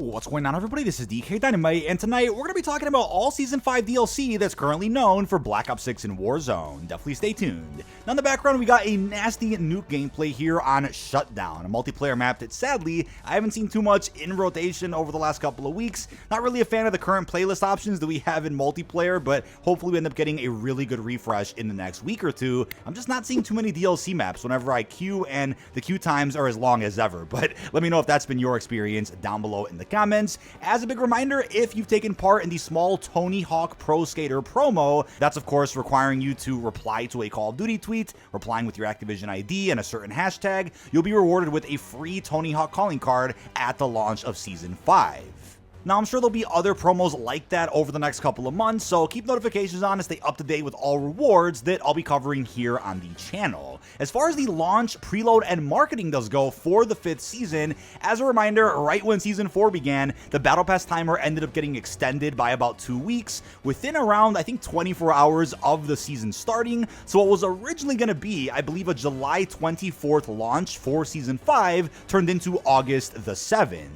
What's going on, everybody? This is dkdynamite, and tonight we're going to be talking about all Season 5 DLC that's currently known for Black Ops 6 and Warzone. Definitely stay tuned. Now in the background, we got a nasty nuke gameplay here on Shutdown, a multiplayer map that sadly I haven't seen too much in rotation over the last couple of weeks. Not really a fan of the current playlist options that we have in multiplayer, but hopefully we end up getting a really good refresh in the next week or two. I'm just not seeing too many DLC maps whenever I queue, and the queue times are as long as ever. But let me know if that's been your experience down below in the comments. As a big reminder, if you've taken part in the small Tony Hawk Pro Skater promo, that's of course requiring you to reply to a Call of Duty tweet, replying with your Activision ID and a certain hashtag, you'll be rewarded with a free Tony Hawk calling card at the launch of Season 5. Now, I'm sure there'll be other promos like that over the next couple of months, so keep notifications on to stay up to date with all rewards that I'll be covering here on the channel. As far as the launch, preload, and marketing does go for the 5th season, as a reminder, right when Season 4 began, the Battle Pass timer ended up getting extended by about 2 weeks, within around, I think, 24 hours of the season starting, so what was originally going to be, I believe, a July 24th launch for Season 5 turned into August the 7th.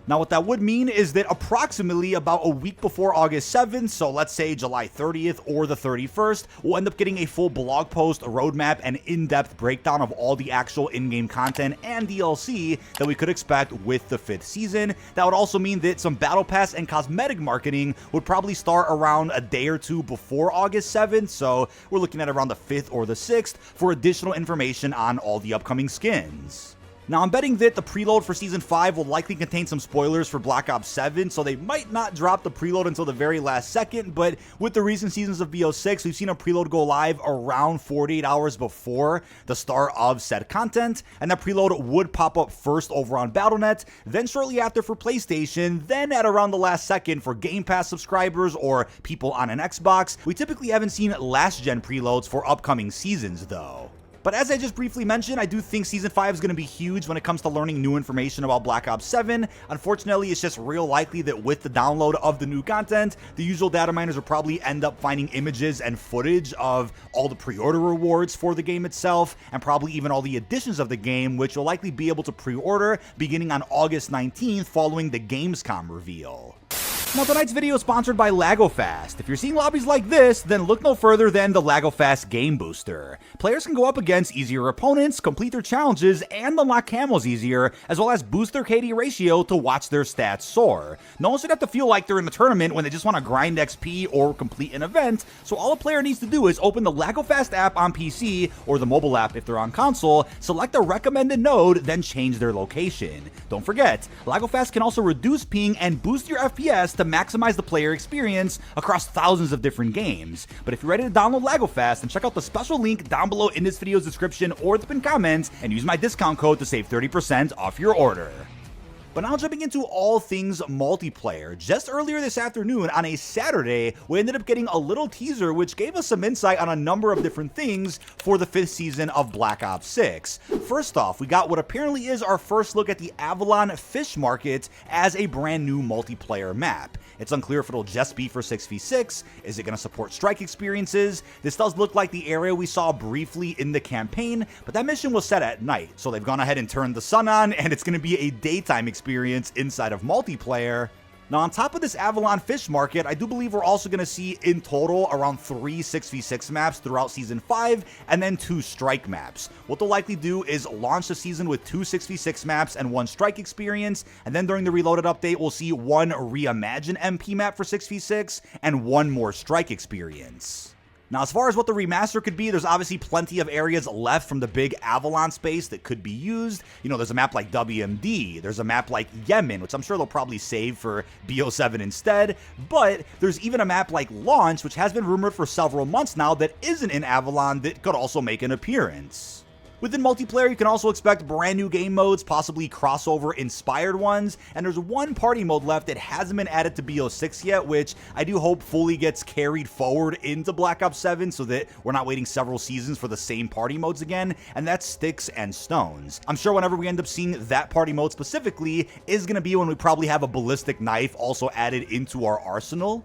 Now, what that would mean is that approximately about a week before August 7th, so let's say July 30th or the 31st, we'll end up getting a full blog post, a roadmap, and in-depth breakdown of all the actual in-game content and DLC that we could expect with the 5th season. That would also mean that some Battle Pass and cosmetic marketing would probably start around a day or two before August 7th, so we're looking at around the 5th or the 6th for additional information on all the upcoming skins. Now, I'm betting that the preload for Season 5 will likely contain some spoilers for Black Ops 7, so they might not drop the preload until the very last second, but with the recent seasons of BO6, we've seen a preload go live around 48 hours before the start of said content, and that preload would pop up first over on Battle.net, then shortly after for PlayStation, then at around the last second for Game Pass subscribers or people on an Xbox. We typically haven't seen last-gen preloads for upcoming seasons, though. But as I just briefly mentioned, I do think Season 5 is going to be huge when it comes to learning new information about Black Ops 7. Unfortunately, it's just real likely that with the download of the new content, the usual data miners will probably end up finding images and footage of all the pre-order rewards for the game itself, and probably even all the additions of the game, which you'll likely be able to pre-order beginning on August 19th following the Gamescom reveal. Now, tonight's video is sponsored by LagoFast. If you're seeing lobbies like this, then look no further than the LagoFast Game Booster. Players can go up against easier opponents, complete their challenges, and unlock camos easier, as well as boost their KD ratio to watch their stats soar. No one should have to feel like they're in the tournament when they just want to grind XP or complete an event, so all a player needs to do is open the LagoFast app on PC, or the mobile app if they're on console, select a recommended node, then change their location. Don't forget, LagoFast can also reduce ping and boost your FPS to maximize the player experience across thousands of different games. But if you're ready to download LagoFast, then check out the special link down below in this video's description or the pinned comments and use my discount code to save 30% off your order. But now jumping into all things multiplayer, just earlier this afternoon on a Saturday, we ended up getting a little teaser which gave us some insight on a number of different things for the 5th season of Black Ops 6. First off, we got what apparently is our first look at the Avalon Fish Market as a brand new multiplayer map. It's unclear if it'll just be for 6v6, is it going to support strike experiences? This does look like the area we saw briefly in the campaign, but that mission was set at night, so they've gone ahead and turned the sun on, and it's going to be a daytime experience inside of multiplayer. Now, on top of this Avalon Fish Market, I do believe we're also going to see in total around 3 6v6 maps throughout Season 5, and then 2 strike maps. What they'll likely do is launch the season with 2 6v6 maps and 1 strike experience, and then during the Reloaded update, we'll see 1 reimagined MP map for 6v6, and 1 more strike experience. Now, as far as what the remaster could be, there's obviously plenty of areas left from the big Avalon space that could be used. You know, there's a map like WMD, there's a map like Yemen, which I'm sure they'll probably save for BO7 instead, but there's even a map like Launch, which has been rumored for several months now that isn't in Avalon that could also make an appearance. Within multiplayer, you can also expect brand new game modes, possibly crossover inspired ones, and there's one party mode left that hasn't been added to BO6 yet, which I do hope fully gets carried forward into Black Ops 7 so that we're not waiting several seasons for the same party modes again, and that's Sticks and Stones. I'm sure whenever we end up seeing that party mode specifically is going to be when we probably have a ballistic knife also added into our arsenal.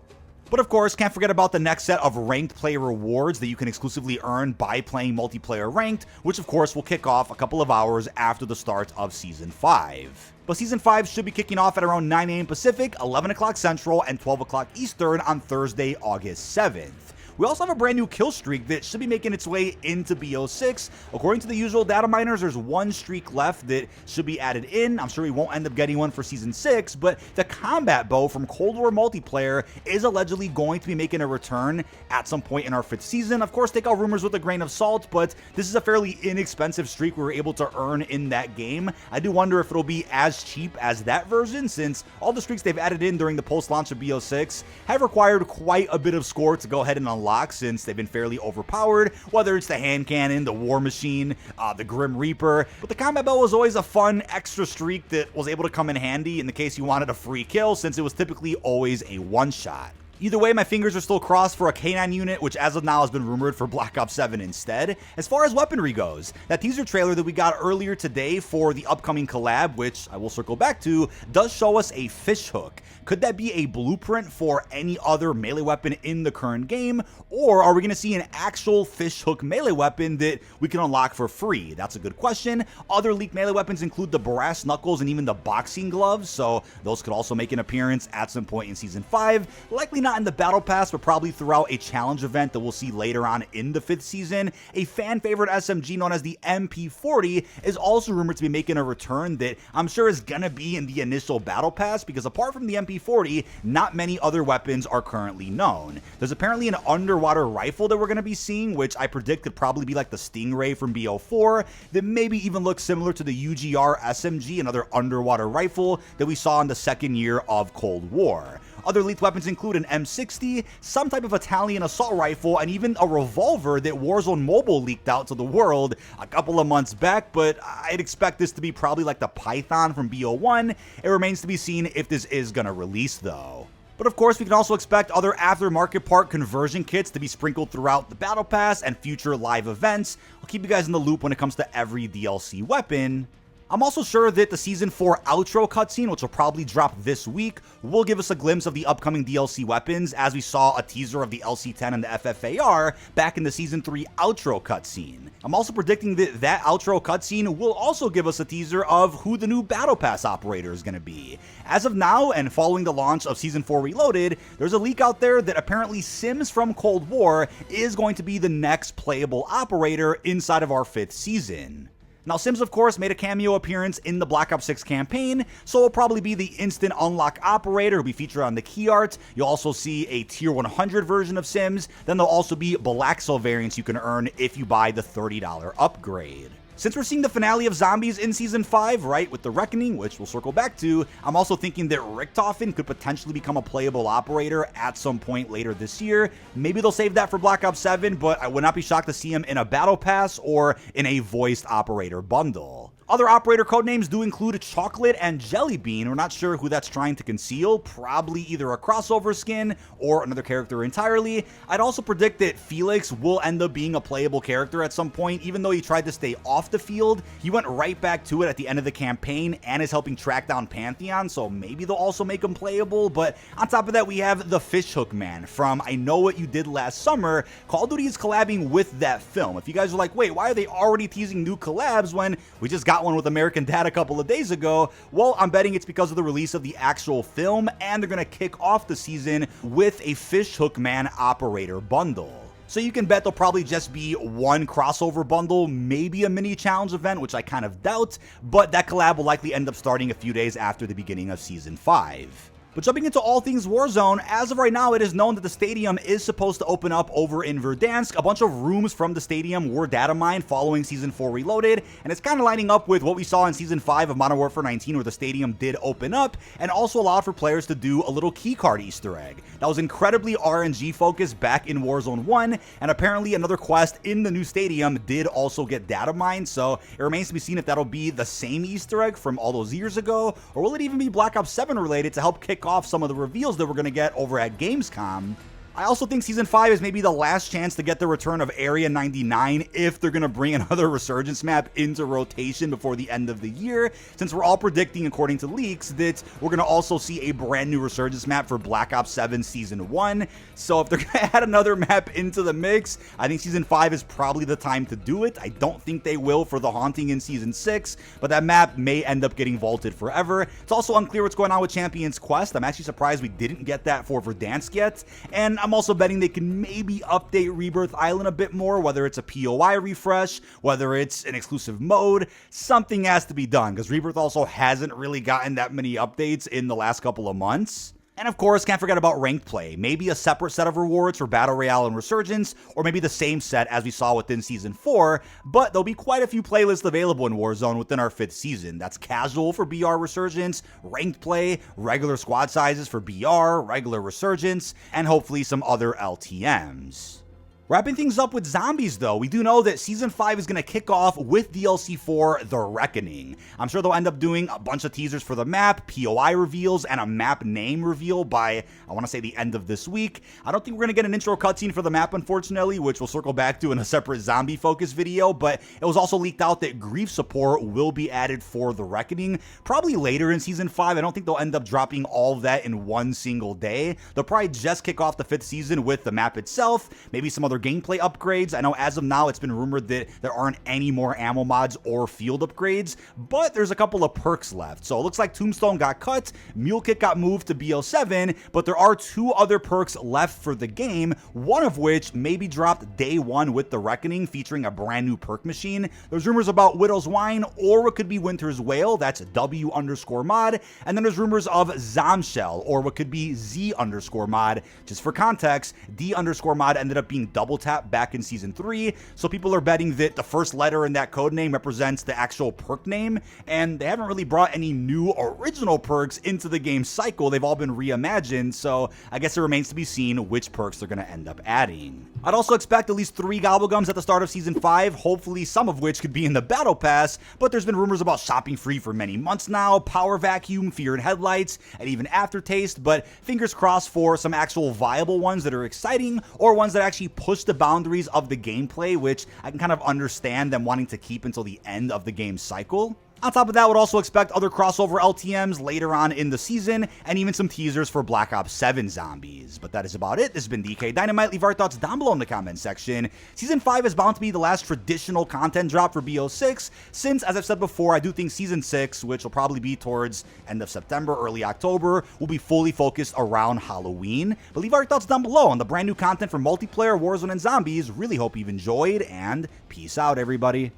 But of course, can't forget about the next set of ranked player rewards that you can exclusively earn by playing multiplayer ranked, which of course will kick off a couple of hours after the start of Season 5. But Season 5 should be kicking off at around 9 a.m. Pacific, 11 o'clock Central, and 12 o'clock Eastern on Thursday, August 7th. We also have a brand new kill streak that should be making its way into BO6. According to the usual data miners, there's one streak left that should be added in. I'm sure we won't end up getting one for Season 6, but the combat bow from Cold War multiplayer is allegedly going to be making a return at some point in our 5th season. Of course, take all rumors with a grain of salt, but this is a fairly inexpensive streak we were able to earn in that game. I do wonder if it'll be as cheap as that version, since all the streaks they've added in during the post-launch of BO6 have required quite a bit of score to go ahead and unlock, since they've been fairly overpowered, whether it's the hand cannon, the war machine, the Grim Reaper. But the combat bow was always a fun extra streak that was able to come in handy in the case you wanted a free kill, since it was typically always a one-shot. Either way, my fingers are still crossed for a K9 unit, which as of now has been rumored for Black Ops 7 instead. As far as weaponry goes, that teaser trailer that we got earlier today for the upcoming collab, which I will circle back to, does show us a fishhook. Could that be a blueprint for any other melee weapon in the current game, or are we going to see an actual fishhook melee weapon that we can unlock for free? That's a good question. Other leaked melee weapons include the brass knuckles and even the boxing gloves, so those could also make an appearance at some point in Season 5. Likely not in the Battle Pass, but probably throughout a challenge event that we'll see later on in the 5th season. A fan favorite SMG known as the MP40 is also rumored to be making a return that I'm sure is gonna be in the initial Battle Pass, because apart from the MP40, not many other weapons are currently known. There's apparently an underwater rifle that we're gonna be seeing, which I predict could probably be like the Stingray from BO4, that maybe even looks similar to the UGR SMG, another underwater rifle that we saw in the second year of Cold War. Other leaked weapons include an M60, some type of Italian assault rifle, and even a revolver that Warzone Mobile leaked out to the world a couple of months back, but I'd expect this to be probably like the Python from BO1. It remains to be seen if this is gonna release though. But of course, we can also expect other aftermarket part conversion kits to be sprinkled throughout the Battle Pass and future live events. I'll keep you guys in the loop when it comes to every DLC weapon. I'm also sure that the Season 4 outro cutscene, which will probably drop this week, will give us a glimpse of the upcoming DLC weapons, as we saw a teaser of the LC-10 and the FFAR back in the Season 3 outro cutscene. I'm also predicting that that outro cutscene will also give us a teaser of who the new Battle Pass operator is going to be. As of now, and following the launch of Season 4 Reloaded, there's a leak out there that apparently Sims from Cold War is going to be the next playable operator inside of our 5th season. Now, Sims, of course, made a cameo appearance in the Black Ops 6 campaign, so it'll probably be the instant unlock operator who'll be featured on the key art. You'll also see a tier 100 version of Sims. Then there'll also be Black Cell variants you can earn if you buy the $30 upgrade. Since we're seeing the finale of zombies in Season 5, right, with the Reckoning, which we'll circle back to, I'm also thinking that Richtofen could potentially become a playable operator at some point later this year. Maybe they'll save that for Black Ops 7, but I would not be shocked to see him in a Battle Pass or in a voiced operator bundle. Other operator codenames do include Chocolate and Jellybean. We're not sure who that's trying to conceal, probably either a crossover skin or another character entirely. I'd also predict that Felix will end up being a playable character at some point. Even though he tried to stay off the field, he went right back to it at the end of the campaign and is helping track down Pantheon, so maybe they'll also make him playable. But on top of that, we have the Fishhook Man from I Know What You Did Last Summer. Call of Duty is collabing with that film. If you guys are like, wait, why are they already teasing new collabs when we just got one with American Dad a couple of days ago? Well, I'm betting it's because of the release of the actual film, and they're going to kick off the season with a Fishhook Man operator bundle. So you can bet there'll probably just be one crossover bundle, maybe a mini challenge event, which I kind of doubt, but that collab will likely end up starting a few days after the beginning of Season 5. But jumping into all things Warzone, as of right now, it is known that the stadium is supposed to open up over in Verdansk. A bunch of rooms from the stadium were data mined following Season 4 Reloaded, and it's kind of lining up with what we saw in Season 5 of Modern Warfare 19, where the stadium did open up, and also allowed for players to do a little keycard Easter egg. That was incredibly RNG focused back in Warzone 1, and apparently another quest in the new stadium did also get data mined, so it remains to be seen if that'll be the same Easter egg from all those years ago, or will it even be Black Ops 7 related to help kick off some of the reveals that we're going to get over at Gamescom. I also think Season 5 is maybe the last chance to get the return of Area 99 if they're going to bring another Resurgence map into rotation before the end of the year, since we're all predicting, according to leaks, that we're going to also see a brand new Resurgence map for Black Ops 7 Season 1. So if they're going to add another map into the mix, I think Season 5 is probably the time to do it. I don't think they will for the Haunting in Season 6, but that map may end up getting vaulted forever. It's also unclear what's going on with Champion's Quest. I'm actually surprised we didn't get that for Verdansk yet, and I'm also betting they can maybe update Rebirth Island a bit more, whether it's a POI refresh, whether it's an exclusive mode. Something has to be done, because Rebirth also hasn't really gotten that many updates in the last couple of months. And of course, can't forget about ranked play. Maybe a separate set of rewards for Battle Royale and Resurgence, or maybe the same set as we saw within Season 4, but there'll be quite a few playlists available in Warzone within our 5th season. That's casual for BR Resurgence, ranked play, regular squad sizes for BR, regular Resurgence, and hopefully some other LTMs. Wrapping things up with zombies though, we do know that Season 5 is going to kick off with DLC for The Reckoning. I'm sure they'll end up doing a bunch of teasers for the map, POI reveals, and a map name reveal by, I want to say, the end of this week. I don't think we're going to get an intro cutscene for the map, unfortunately, which we'll circle back to in a separate zombie focus video, but it was also leaked out that grief support will be added for The Reckoning, probably later in Season 5. I don't think they'll end up dropping all of that in one single day. They'll probably just kick off the 5th season with the map itself, maybe some other gameplay upgrades. I know as of now it's been rumored that there aren't any more ammo mods or field upgrades, but there's a couple of perks left. So it looks like Tombstone got cut, Mule Kick got moved to BO7, but there are 2 other perks left for the game, one of which may be dropped day 1 with The Reckoning, featuring a brand new perk machine. There's rumors about Widow's Wine, or it could be Winter's Wail, that's W_mod, and then there's rumors of Zomshell, or what could be Z_mod. Just for context, D_mod ended up being double tap back in Season 3, so people are betting that the first letter in that code name represents the actual perk name, and they haven't really brought any new original perks into the game cycle. They've all been reimagined, so I guess it remains to be seen which perks they're going to end up adding. I'd also expect at least 3 Gobblegums at the start of Season 5, hopefully some of which could be in the Battle Pass, but there's been rumors about shopping free for many months now, Power Vacuum, Fear and Headlights, and even Aftertaste, but fingers crossed for some actual viable ones that are exciting, or ones that actually push the boundaries of the gameplay, which I can kind of understand them wanting to keep until the end of the game cycle. On top of that, would also expect other crossover LTMs later on in the season, and even some teasers for Black Ops 7 zombies. But that is about it. This has been dkdynamite. Leave our thoughts down below in the comment section. Season 5 is bound to be the last traditional content drop for BO6, since, as I've said before, I do think Season 6, which will probably be towards end of September, early October, will be fully focused around Halloween. But leave our thoughts down below on the brand new content for multiplayer, Warzone, and zombies. Really hope you've enjoyed, and peace out, everybody.